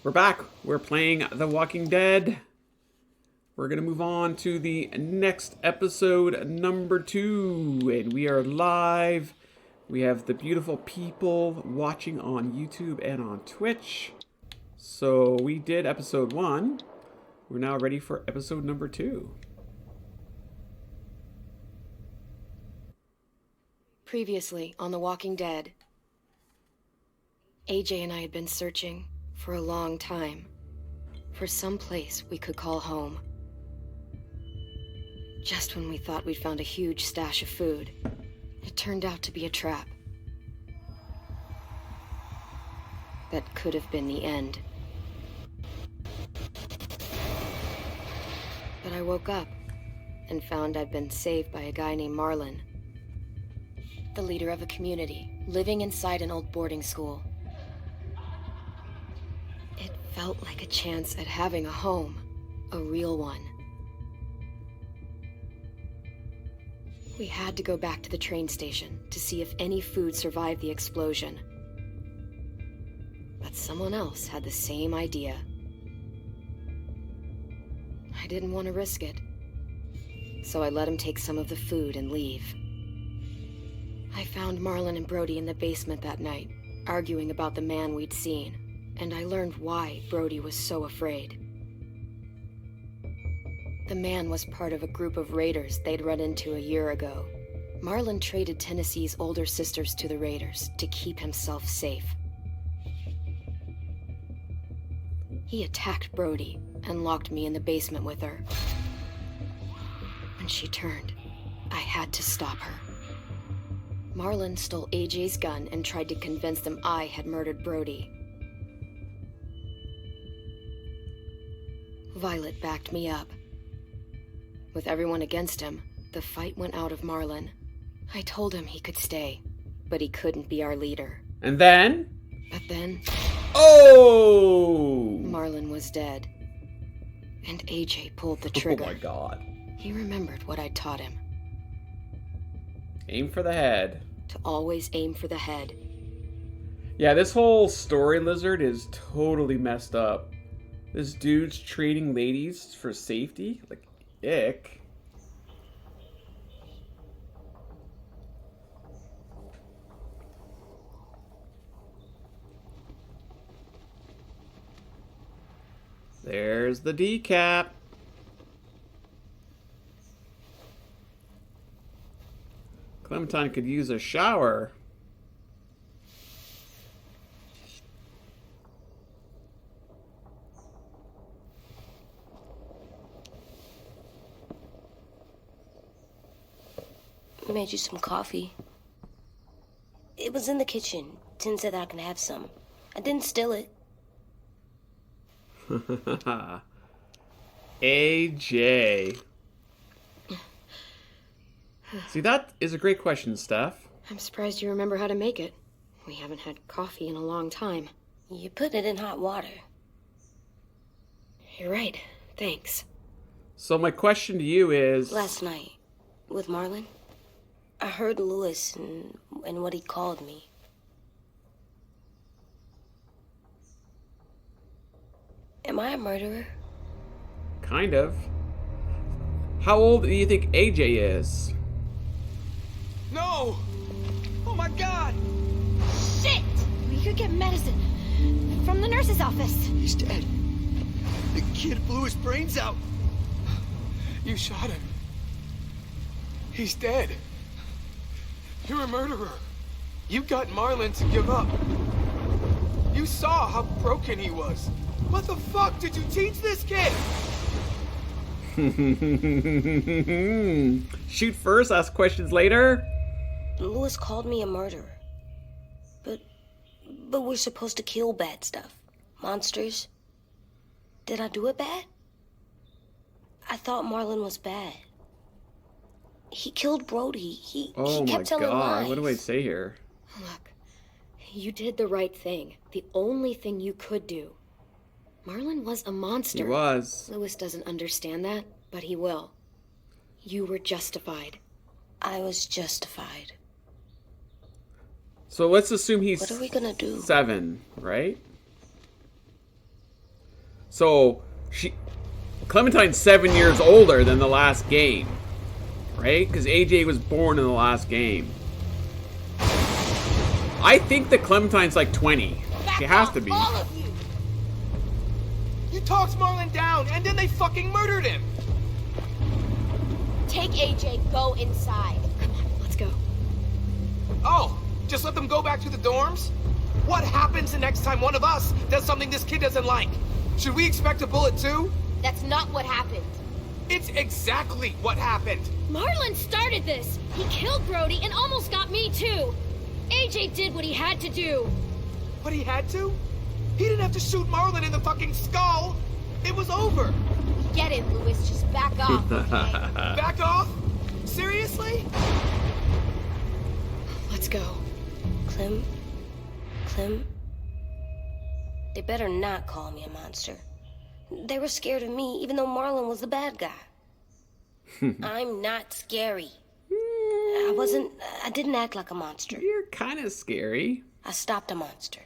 We're back. We're playing The Walking Dead. We're going to move on to the next episode, number 2. And we are live. We have the beautiful people watching on YouTube and on Twitch. So we did episode 1. We're now ready for episode number 2. Previously on The Walking Dead, AJ and I had been searching for a long time for some place we could call home. Just when we thought we'd found a huge stash of food, it turned out to be a trap. That could have been the end. But I woke up and found I'd been saved by a guy named Marlon, the leader of a community living inside an old boarding school. It felt like a chance at having a home, a real one. We had to go back to the train station to see if any food survived the explosion. But someone else had the same idea. I didn't want to risk it, so I let him take some of the food and leave. I found Marlon and Brody in the basement that night, arguing about the man we'd seen. And I learned why Brody was so afraid. The man was part of a group of raiders they'd run into a year ago. Marlon traded Tennessee's older sisters to the raiders to keep himself safe. He attacked Brody and locked me in the basement with her. When she turned, I had to stop her. Marlon stole AJ's gun and tried to convince them I had murdered Brody. Violet backed me up. With everyone against him, the fight went out of Marlon. I told him he could stay, but he couldn't be our leader. And then? But then... Oh! Marlon was dead. And AJ pulled the trigger. Oh my god. He remembered what I'd taught him. Aim for the head. To always aim for the head. Yeah, this whole story lizard is totally messed up. This dude's trading ladies for safety? Like, ick. There's the decap. Clementine could use a shower. Made you some coffee. It was in the kitchen. Tin said that I can have some. I didn't steal it. AJ. See, that is a great question, Steph. I'm surprised you remember how to make it. We haven't had coffee in a long time. You put it in hot water. You're right. Thanks. So my question to you is... Last night, with Marlon, I heard Lewis and what he called me. Am I a murderer? Kind of. How old do you think AJ is? No! Oh my god! Shit! We could get medicine from the nurse's office. He's dead. The kid blew his brains out. You shot him. He's dead. You're a murderer. You got Marlon to give up. You saw how broken he was. What the fuck did you teach this kid? Shoot first, ask questions later. Lewis called me a murderer. But we're supposed to kill bad stuff. Monsters. Did I do it bad? I thought Marlon was bad. He killed Brody. He kept telling lies. What do I say here? Look, you did the right thing. The only thing you could do. Marlon was a monster. He was. Lewis doesn't understand that, but he will. You were justified. I was justified. So let's assume he's What are we gonna do? 7, right? So Clementine's 7 years older than the last game, right? Because AJ was born in the last game. I think that Clementine's like 20. She has to be. All of you! You talked Marlon down, and then they fucking murdered him! Take AJ, go inside. Come on, let's go. Oh, just let them go back to the dorms? What happens the next time one of us does something this kid doesn't like? Should we expect a bullet too? That's not what happened. It's exactly what happened. Marlon started this. He killed Brody and almost got me too. AJ did what he had to do. What he had to? He didn't have to shoot Marlon in the fucking skull. It was over. Get it, Lewis. Just back off, okay? Back off? Seriously? Let's go. Clem? They better not call me a monster. They were scared of me, even though Marlon was the bad guy. I'm not scary. I didn't act like a monster. You're kind of scary. I stopped a monster.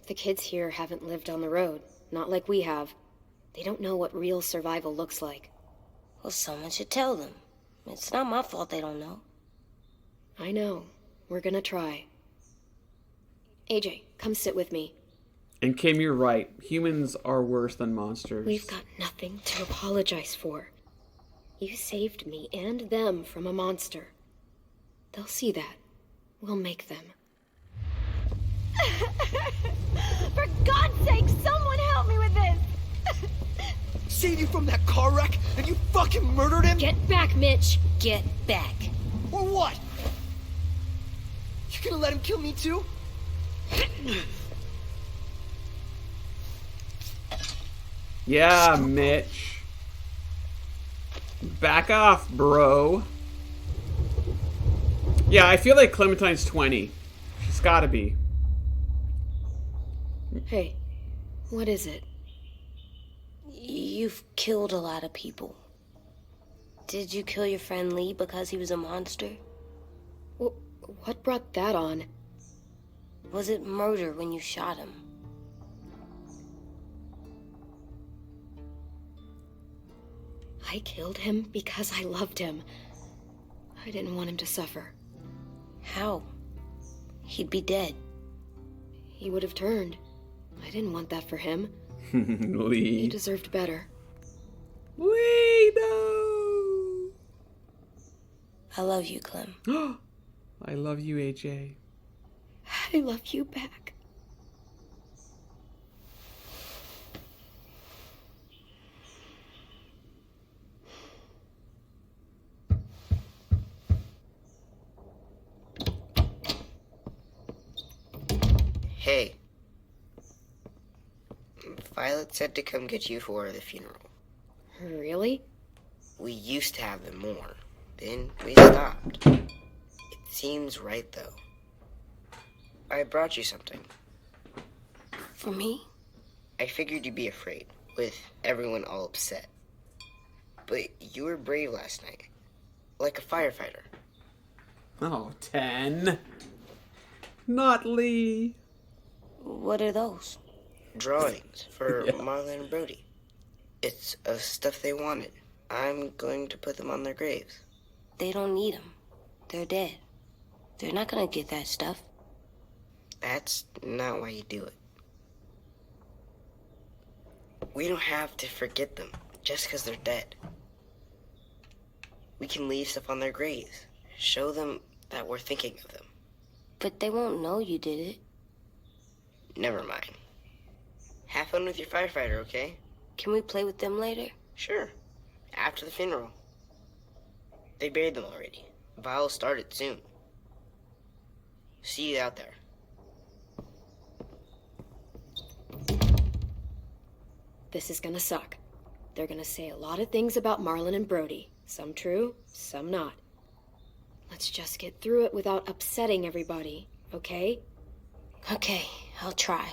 The kids here haven't lived on the road, not like we have. They don't know what real survival looks like. Well, someone should tell them. It's not my fault they don't know. I know. We're gonna try. AJ, come sit with me. And Kim, you're right. Humans are worse than monsters. We've got nothing to apologize for. You saved me and them from a monster. They'll see that. We'll make them. For God's sake, someone help me with this! Saved you from that car wreck, and you fucking murdered him? Get back, Mitch! Get back. Or what? You gonna let him kill me too? Yeah, Mitch. Back off, bro. Yeah, I feel like Clementine's 20. She's gotta be. Hey, what is it? You've killed a lot of people. Did you kill your friend Lee because he was a monster? What brought that on? Was it murder when you shot him? I killed him because I loved him. I didn't want him to suffer. How? He'd be dead. He would have turned. I didn't want that for him. He Lee. deserved better. Lee, no. I love you, Clem. I love you, AJ. I love you back. Hey. Violet said to come get you for the funeral. Really? We used to have them more. Then we stopped. It seems right, though. I brought you something. For me? I figured you'd be afraid, with everyone all upset. But you were brave last night. Like a firefighter. Oh, 10. Not Lee. What are those? Drawings for Marlon and Brody. It's of stuff they wanted. I'm going to put them on their graves. They don't need them. They're dead. They're not gonna get that stuff. That's not why you do it. We don't have to forget them just because they're dead. We can leave stuff on their graves. Show them that we're thinking of them. But they won't know you did it. Never mind. Have fun with your firefighter, okay? Can we play with them later? Sure. After the funeral. They buried them already. Vile started soon. See you out there. This is gonna suck. They're gonna say a lot of things about Marlon and Brody. Some true, some not. Let's just get through it without upsetting everybody, okay? Okay, I'll try.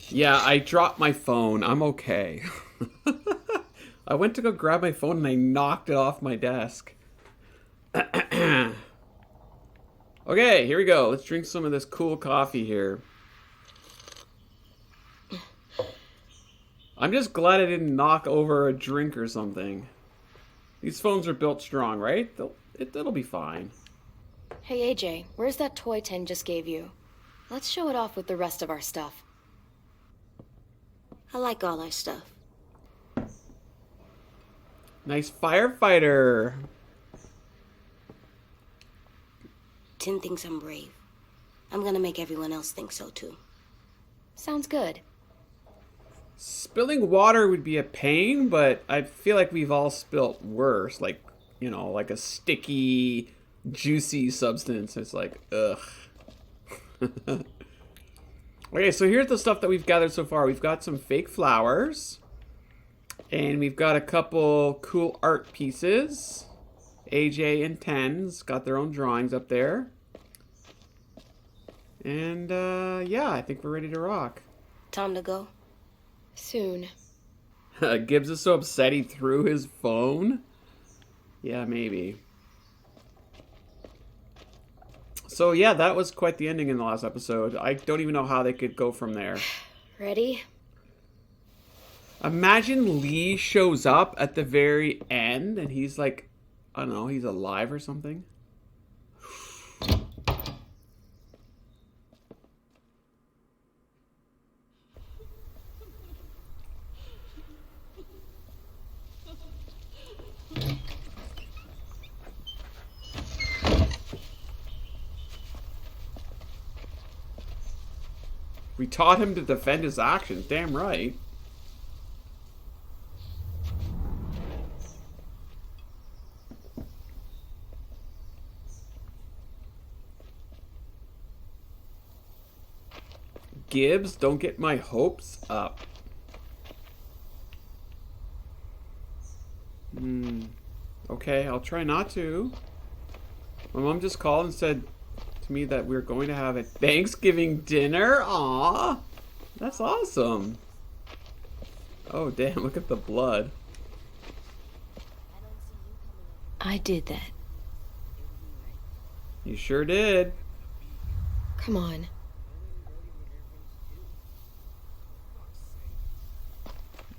Yeah, I dropped my phone. I'm okay. I went to go grab my phone and I knocked it off my desk. Okay, here we go. Let's drink some of this cool coffee here. I'm just glad I didn't knock over a drink or something. These phones are built strong, right? It'll be fine. Hey, AJ, where's that toy Ten just gave you? Let's show it off with the rest of our stuff. I like all our stuff. Nice firefighter. Tin thinks I'm brave. I'm gonna make everyone else think so too. Sounds good. Spilling water would be a pain, but I feel like we've all spilt worse. Like, you know, like a sticky, juicy substance. It's like, ugh. Okay, so here's the stuff that we've gathered so far. We've got some fake flowers. And we've got a couple cool art pieces. AJ and Ten's got their own drawings up there. And, yeah, I think we're ready to rock. Time to go? Soon. Gibbs is so upset he threw his phone. Yeah, maybe. So, yeah, that was quite the ending in the last episode. I don't even know how they could go from there. Ready? Imagine Lee shows up at the very end and he's like, I don't know, he's alive or something. We taught him to defend his actions, damn right. Gibbs, don't get my hopes up. Okay, I'll try not to. My mom just called and said to me that we're going to have a Thanksgiving dinner. Aw, that's awesome. Oh, damn, look at the blood. I did that. You sure did. Come on.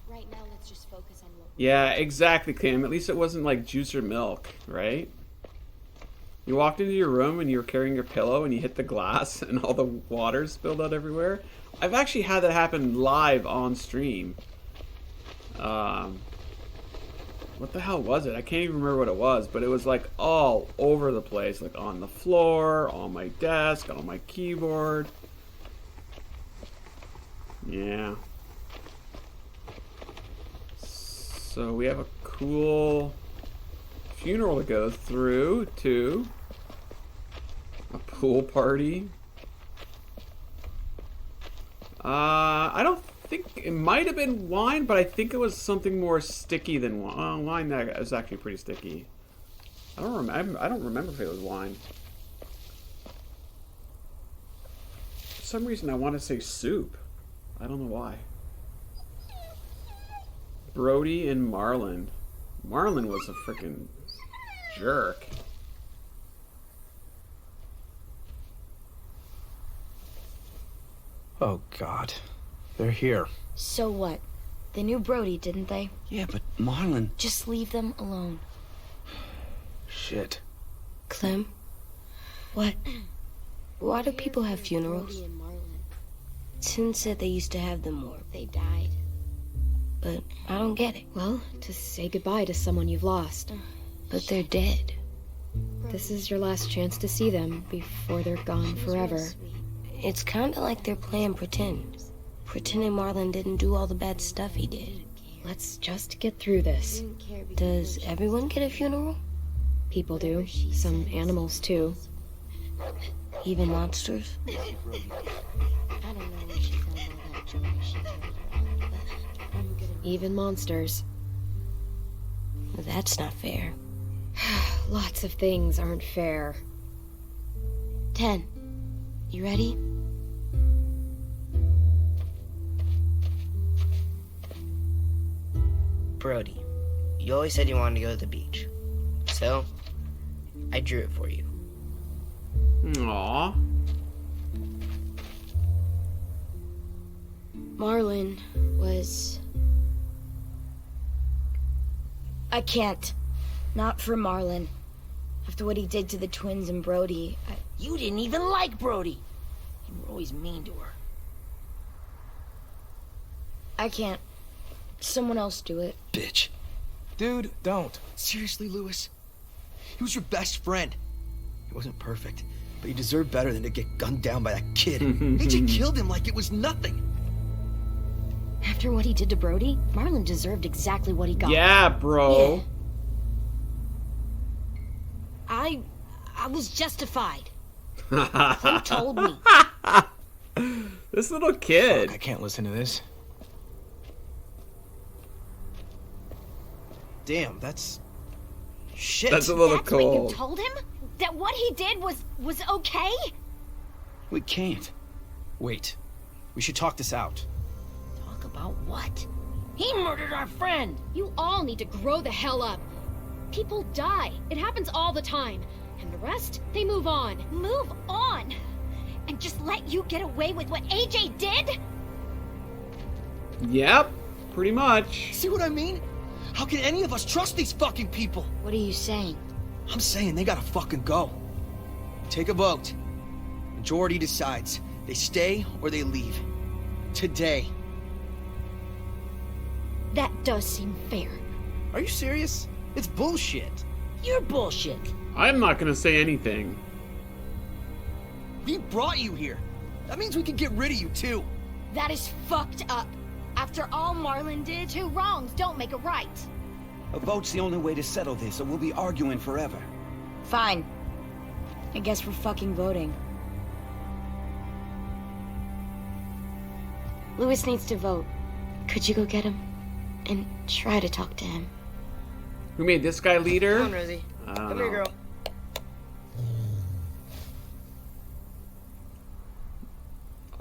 Right now, let's just focus on what... Yeah, exactly, Cam. At least it wasn't like juice or milk, right? You walked into your room and you were carrying your pillow and you hit the glass and all the water spilled out everywhere. I've actually had that happen live on stream. What the hell was it? I can't even remember what it was, but it was like all over the place, like on the floor, on my desk, on my keyboard. Yeah. So we have a cool funeral to go through, too. A pool party. I don't think it might have been wine, but I think it was something more sticky than wine. Wine that is actually pretty sticky. I don't remember if it was wine. For some reason, I want to say soup. I don't know why. Brody and Marlon. Marlon was a freaking jerk. Oh, God. They're here. So what? They knew Brody, didn't they? Yeah, but Marlon... Just leave them alone. Shit. Clem? What? Why do people have funerals? Tin said they used to have them more. They died. But I don't get it. Well, to say goodbye to someone you've lost. But they're dead. This is your last chance to see them before they're gone forever. It's kind of like they're playing pretend. Pretending Marlon didn't do all the bad stuff he did. Let's just get through this. Does everyone get a funeral? People do. Some animals, too. Even monsters? Even monsters. That's not fair. Lots of things aren't fair. 10. You ready? Brody, you always said you wanted to go to the beach. So, I drew it for you. Aww. Marlon was I can't. Not for Marlon. After what he did to the twins and Brody, You didn't even like Brody. You were always mean to her. I can't. Someone else do it. Bitch. Dude, don't. Seriously, Lewis? He was your best friend. He wasn't perfect, but he deserved better than to get gunned down by that kid. AJ killed him like it was nothing. After what he did to Brody, Marlon deserved exactly what he got. Yeah, bro. I was justified. Who told me? This little kid. Fuck, I can't listen to this. Damn, that's... shit. That's a little That's what you cold. told him? That what he did was okay? We can't. Wait. We should talk this out. Talk about what? He murdered our friend. You all need to grow the hell up. People die. It happens all the time. And the rest, they move on. Move on? And just let you get away with what AJ did? Yep, pretty much. See what I mean? How can any of us trust these fucking people? What are you saying? I'm saying they gotta fucking go. Take a vote. Majority decides. They stay or they leave. Today. That does seem fair. Are you serious? It's bullshit. You're bullshit. I'm not gonna say anything. We brought you here. That means we can get rid of you too. That is fucked up. After all Marlon did, Two wrongs don't make a right. A vote's the only way to settle this, or we'll be arguing forever. Fine. I guess we're fucking voting. Lewis needs to vote. Could you go get him? And try to talk to him. Who made this guy leader? Come on, Rosie. I don't Come here, know. girl.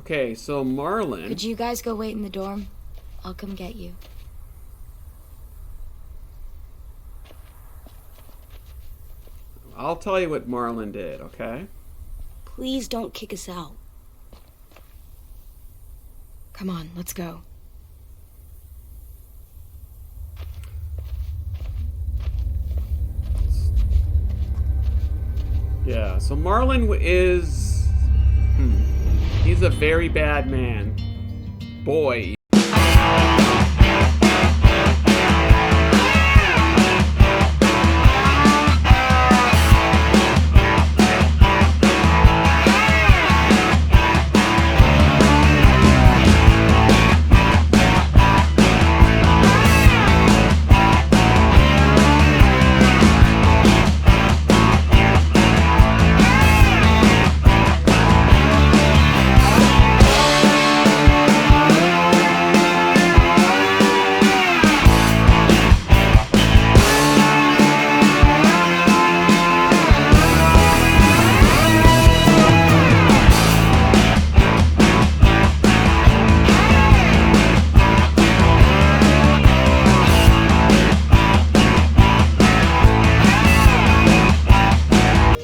Okay, so Marlon. Could you guys go wait in the dorm? I'll come get you. I'll tell you what Marlon did, okay? Please don't kick us out. Come on, let's go. Yeah, so Marlon is... he's a very bad man. Boy.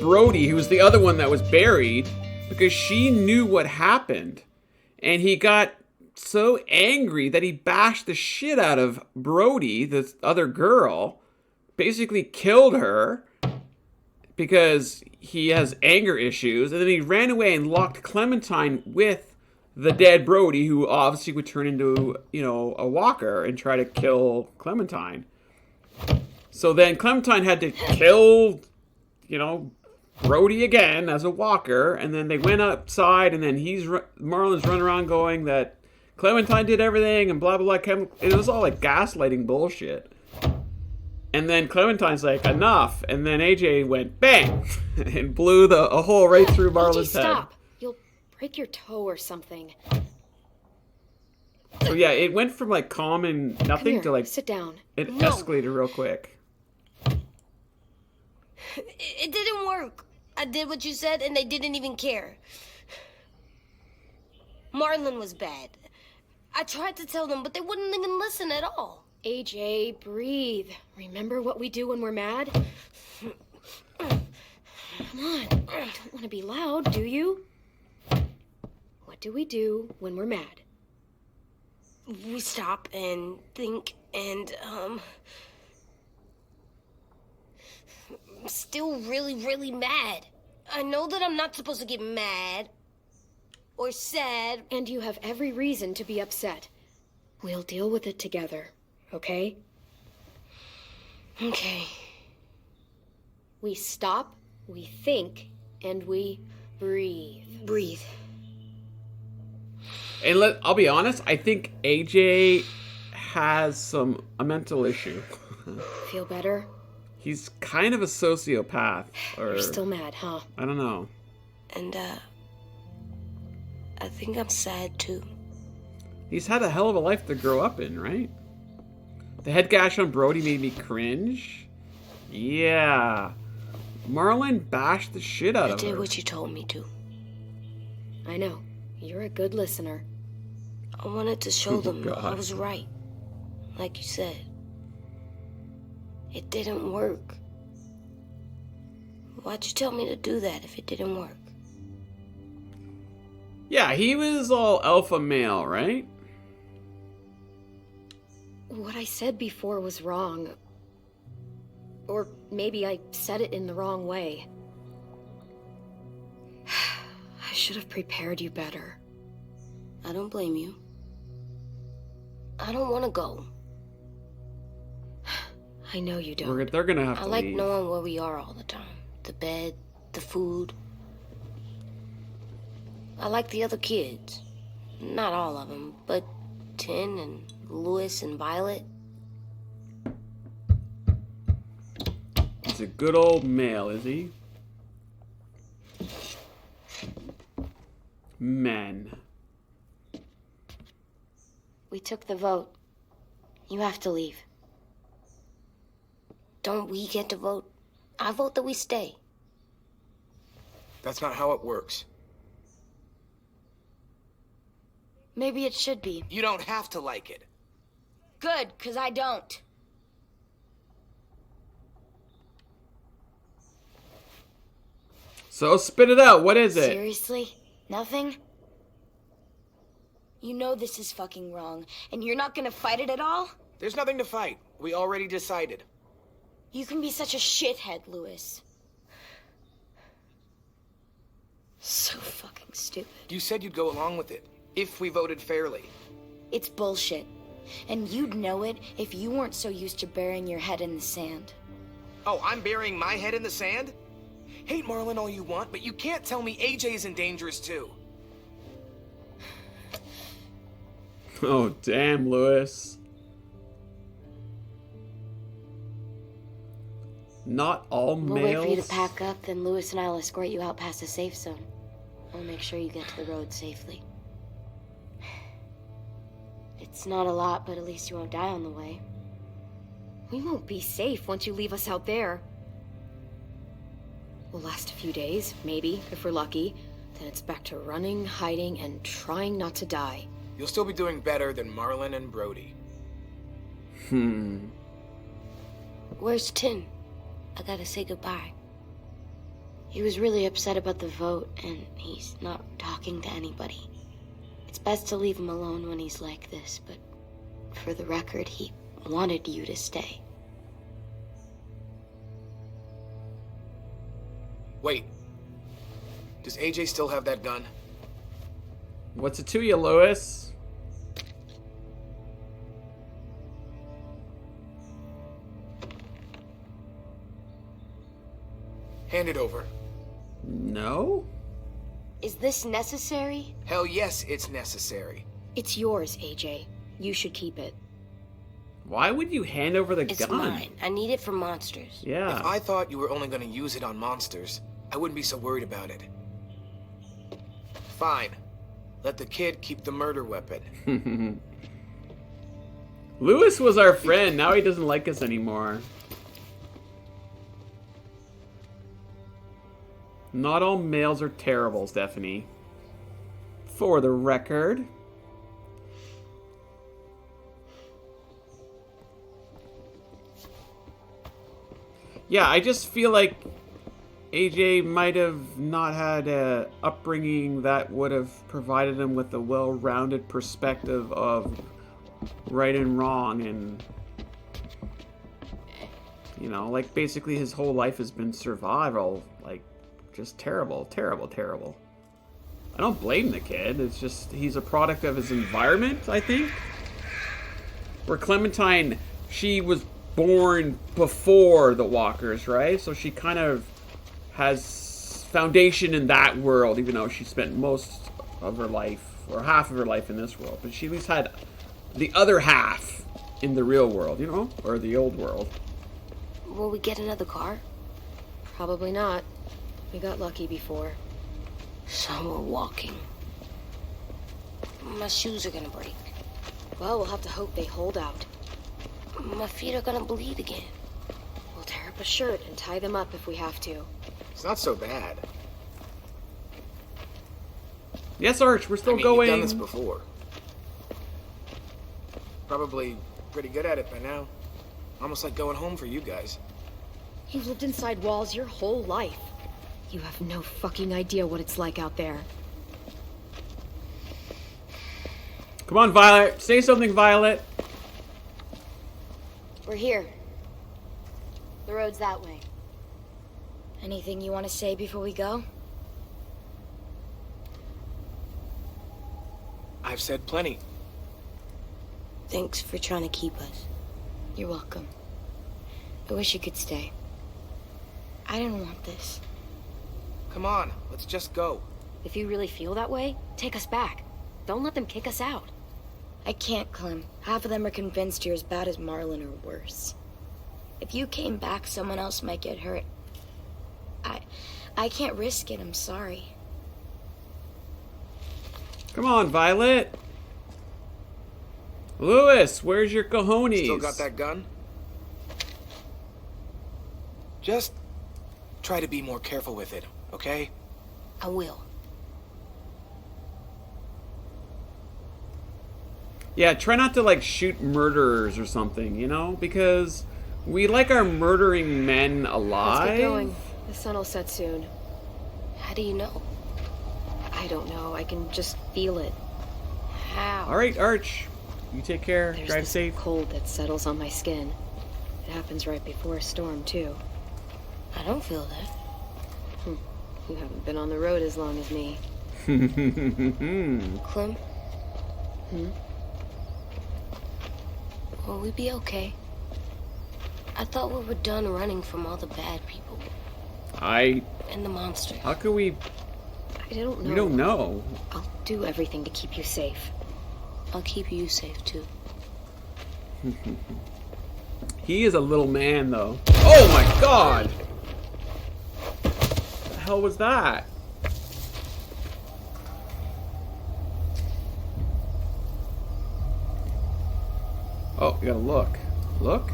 Brody, who was the other one that was buried, because she knew what happened. And he got so angry that he bashed the shit out of Brody, this other girl, basically killed her because he has anger issues. And then he ran away and locked Clementine with the dead Brody, who obviously would turn into, a walker and try to kill Clementine. So then Clementine had to kill, Brody again as a walker, and then they went outside, and then Marlon's running around going that Clementine did everything and blah blah blah. It was all like gaslighting bullshit. And then Clementine's like, enough, and then AJ went bang and blew a hole right through Marlon's AJ, head. stop. You'll break your toe or something. So yeah, it went from like calm and nothing Come to here, like sit down. it No. escalated real quick. It didn't work. I did what you said, and they didn't even care. Marlon was bad. I tried to tell them, but they wouldn't even listen at all. AJ, breathe. Remember what we do when we're mad? Come on, you don't want to be loud, do you? What do we do when we're mad? We stop and think and, still really, really mad. I know that I'm not supposed to get mad or sad. And you have every reason to be upset. We'll deal with it together, okay? Okay. We stop, we think, and we breathe. Breathe. And I'll be honest, I think AJ has a mental issue. Feel better? He's kind of a sociopath. Or, You're still mad, huh? I don't know. And, I think I'm sad, too. He's had a hell of a life to grow up in, right? The head gash on Brody made me cringe. Yeah. Marlon bashed the shit out of her. I did what you told me to. I know. You're a good listener. I wanted to show them God. I was right. Like you said. It didn't work. Why'd you tell me to do that if it didn't work? Yeah, he was all alpha male, right? What I said before was wrong. Or maybe I said it in the wrong way. I should have prepared you better. I don't blame you. I don't want to go. I know you don't. They're gonna have to I like leave. knowing where we are all the time. The bed, the food. I like the other kids. Not all of them, but Tin and Louis and Violet. He's a good old male, is he? Men. We took the vote. You have to leave. Don't we get to vote? I vote that we stay. That's not how it works. Maybe it should be. You don't have to like it. Good, 'cause I don't. So spit it out. What is it? Seriously? Nothing? You know this is fucking wrong, and you're not gonna fight it at all? There's nothing to fight. We already decided. You can be such a shithead, Louis. So fucking stupid. You said you'd go along with it, if we voted fairly. It's bullshit. And you'd know it if you weren't so used to burying your head in the sand. Oh, I'm burying my head in the sand? Hate Marlon all you want, but you can't tell me AJ's in dangerous too. Oh, damn, Louis. Not all We'll males. wait for you to pack up, then Louis and I'll escort you out past the safe zone. We'll make sure you get to the road safely. It's not a lot, but at least you won't die on the way. We won't be safe once you leave us out there. We'll last a few days, maybe, if we're lucky. Then it's back to running, hiding, and trying not to die. You'll still be doing better than Marlon and Brody. Where's Tin? I gotta say goodbye. He was really upset about the vote, and he's not talking to anybody. It's best to leave him alone when he's like this, but for the record, he wanted you to stay. Wait. Does AJ still have that gun? What's it to you, Louis? Hand it over. No? Is this necessary? Hell yes, it's necessary. It's yours, AJ. You should keep it. Why would you hand over the It's gun? mine. I need it for monsters. Yeah. If I thought you were only going to use it on monsters, I wouldn't be so worried about it. Fine. Let the kid keep the murder weapon. Louis was our friend. Now he doesn't like us anymore. Not all males are terrible, Stephanie. For the record. Yeah, I just feel like AJ might have not had a upbringing that would have provided him with a well-rounded perspective of right and wrong, and You know, like, basically his whole life has been survival. Like, just terrible, terrible, terrible. I don't blame the kid. It's just, he's a product of his environment, I think. Where Clementine, she was born before the walkers, right? So she kind of has foundation in that world, even though she spent most of her life, or half of her life in this world. But she at least had the other half in the real world, you know? Or the old world. Will we get another car? Probably not. We got lucky before. So we're walking. My shoes are gonna break. Well, we'll have to hope they hold out. My feet are gonna bleed again. We'll tear up a shirt and tie them up if we have to. It's not so bad. Yes, Arch, we're still I mean, going. You've done this before. Probably pretty good at it by now. Almost like going home for you guys. You've lived inside walls your whole life. You have no fucking idea what it's like out there. Come on, Violet. Say something, Violet. We're here. The road's that way. Anything you want to say before we go? I've said plenty. Thanks for trying to keep us. You're welcome. I wish you could stay. I didn't want this. Come on, let's just go. If you really feel that way, take us back. Don't let them kick us out. I can't, Clem. Half of them are convinced you're as bad as Marlon or worse. If you came back, someone else might get hurt. I can't risk it, I'm sorry. Come on, Violet. Lewis, where's your cojones? Still got that gun? Just try to be more careful with it, okay? I will. Yeah, try not to, like, shoot murderers or something, you know? Because we like our murdering men alive. Let's get going. The sun will set soon. How do you know? I don't know. I can just feel it. How? All right, Arch. You take care. There's Drive this safe. cold that settles on my skin. It happens right before a storm, too. I don't feel that. You haven't been on the road as long as me. Clem? Hmm? Will we be okay? I thought we were done running from all the bad people. And the monsters. How could we... I don't know. We don't know. I'll do everything to keep you safe. I'll keep you safe, too. He is a little man, though. Oh my god! What the hell was that? Oh, you gotta look. Look?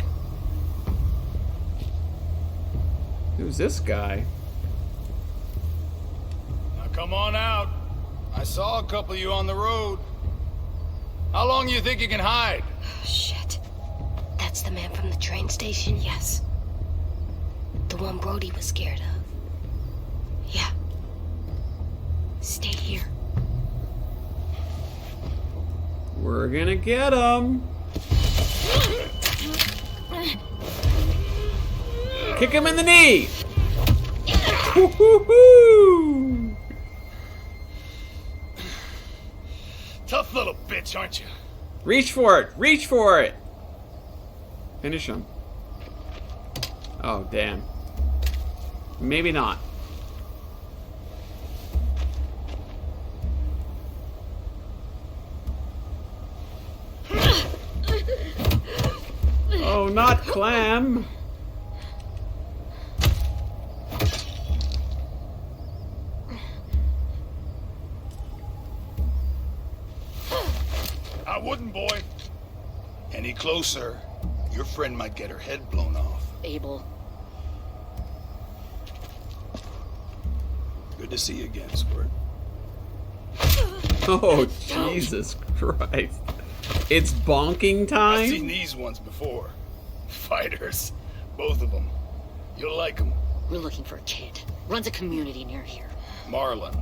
Who's this guy? Now come on out. I saw a couple of you on the road. How long do you think you can hide? Shit. That's the man from the train station? Yes. The one Brody was scared of. Yeah. Stay here. We're gonna get him. Kick him in the knee. Woo-hoo-hoo. Tough little bitch, aren't you? Reach for it. Reach for it. Finish him. Oh, damn. Maybe not. Oh, not Clem. I wouldn't, boy. Any closer, your friend might get her head blown off. Abel. Good to see you again, Squirt. Oh, Jesus Christ. It's bonking time? I've seen these ones before. Fighters. Both of them. You'll like them. We're looking for a kid. Runs a community near here. Marlon.